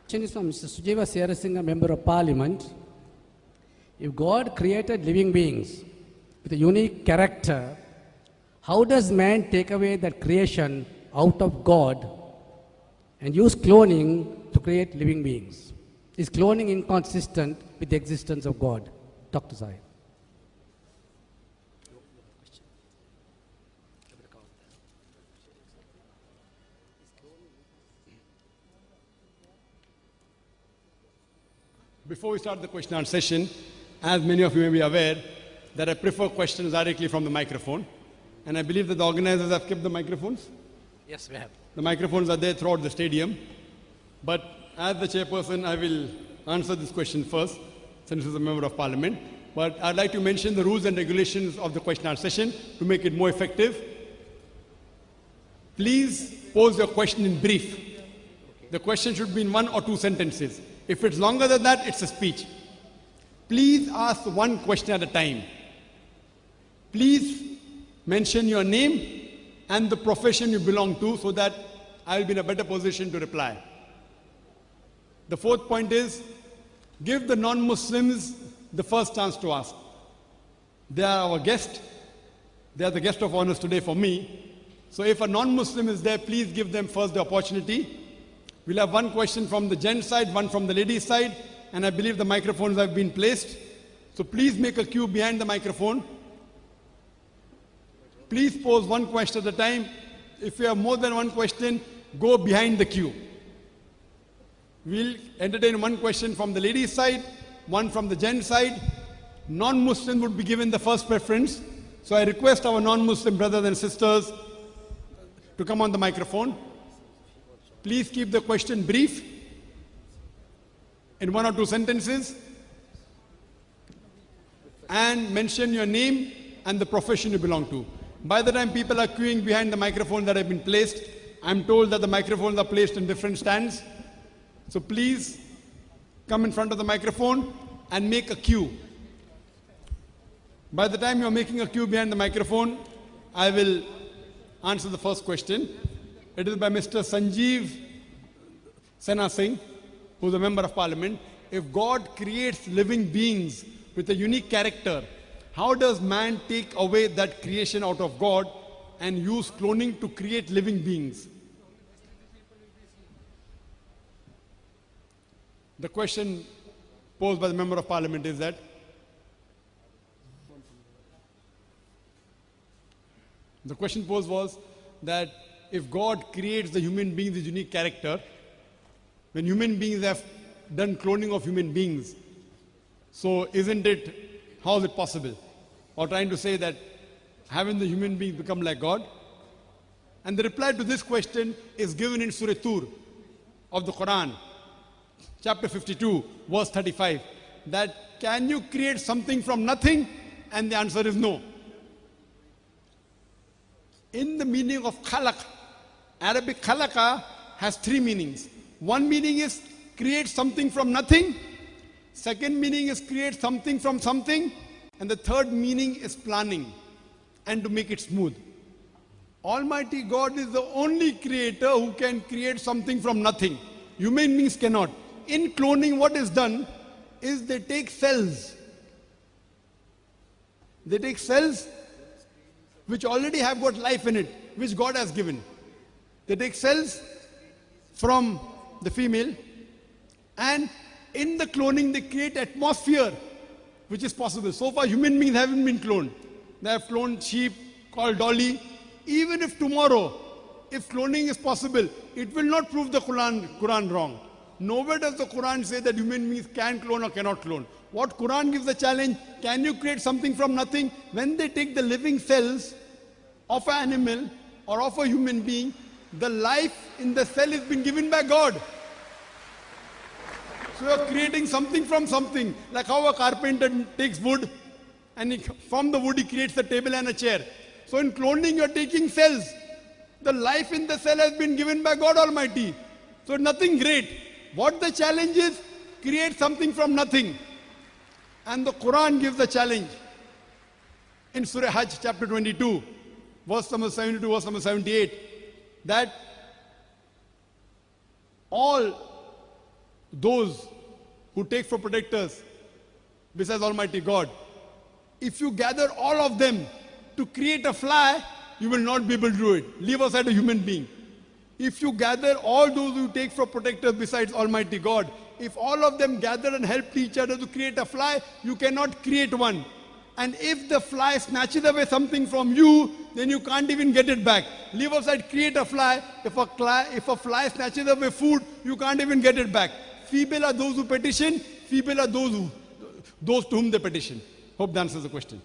Question is from Mr. Sujiva Serasinghe, Member of Parliament. If God created living beings with a unique character, how does man take away that creation out of God and use cloning to create living beings? Is cloning inconsistent with the existence of God? Dr. Sahib. Before we start the question and answer session, as many of you may be aware, that I prefer questions directly from the microphone. And I believe that the organizers have kept the microphones. Yes, we have. The microphones are there throughout the stadium. But as the chairperson, I will answer this question first, since this is a member of parliament. But I'd like to mention the rules and regulations of the question and answer session to make it more effective. Please pose your question in brief. The question should be in 1 or 2 sentences. If it's longer than that, it's a speech. Please ask one question at a time. Please mention your name and the profession you belong to so that I will be in a better position to reply. The 4th point is, give the non-Muslims the first chance to ask. They are our guest. They are the guest of honors today for me. So if a non-Muslim is there, please give them first the opportunity. We'll have one question from the gent side, one from the lady side, and I believe the microphones have been placed. So please make a queue behind the microphone. Please pose one question at a time. If you have more than one question, go behind the queue. We'll entertain one question from the lady side, one from the gent side. Non-Muslim would be given the first preference. So I request our non-Muslim brothers and sisters to come on the microphone. Please keep the question brief, in 1 or 2 sentences, and mention your name and the profession you belong to. By the time people are queuing behind the microphone that have been placed, I'm told that the microphones are placed in different stands. So please come in front of the microphone and make a queue. By the time you're making a queue behind the microphone, I will answer the first question. It is by Mr. Sanjeev Sena Singh, who is a member of parliament. If God creates living beings with a unique character, how does man take away that creation out of God and use cloning to create living beings? The question posed by the member of parliament is that the question posed was that if God creates the human beings with unique character, when human beings have done cloning of human beings, so isn't it, how is it possible? Or trying to say that haven't the human beings become like God? And the reply to this question is given in Surah Tur of the Quran, chapter 52, verse 35, that can you create something from nothing? And the answer is no. In the meaning of khalaq, Arabic khalaqa has 3 meanings. One meaning is create something from nothing. Second meaning is create something from something. And the third meaning is planning and to make it smooth. Almighty God is the only creator who can create something from nothing. Human beings cannot. In cloning, what is done is they take cells. They take cells which already have got life in it, which God has given. They take cells from the female, and in the cloning they create atmosphere which is possible. So far human beings haven't been cloned. They have cloned sheep called Dolly. Even if tomorrow, if cloning is possible, it will not prove the Quran wrong. Nowhere does the Quran say that human beings can clone or cannot clone. What Quran gives the challenge, can you create something from nothing? When they take the living cells of an animal or of a human being, the life in the cell is been given by God. So you're creating something from something, like how a carpenter takes wood and from the wood he creates a table and a chair. So in cloning you're taking cells. The life in the cell has been given by God Almighty. So nothing great. What the challenge is, create something from nothing. And the Quran gives the challenge. In Surah Hajj chapter 22, verse number 72, verse number 78, that all those who take for protectors besides Almighty God, if you gather all of them to create a fly, you will not be able to do it. Leave aside a human being. If you gather all those who take for protectors besides Almighty God, if all of them gather and help each other to create a fly, you cannot create one. And if the fly snatches away something from you, then you can't even get it back. Leave aside create a fly. If a fly snatches away food, you can't even get it back. Feeble are those who petition. Feeble are those to whom they petition. Hope that answers the question.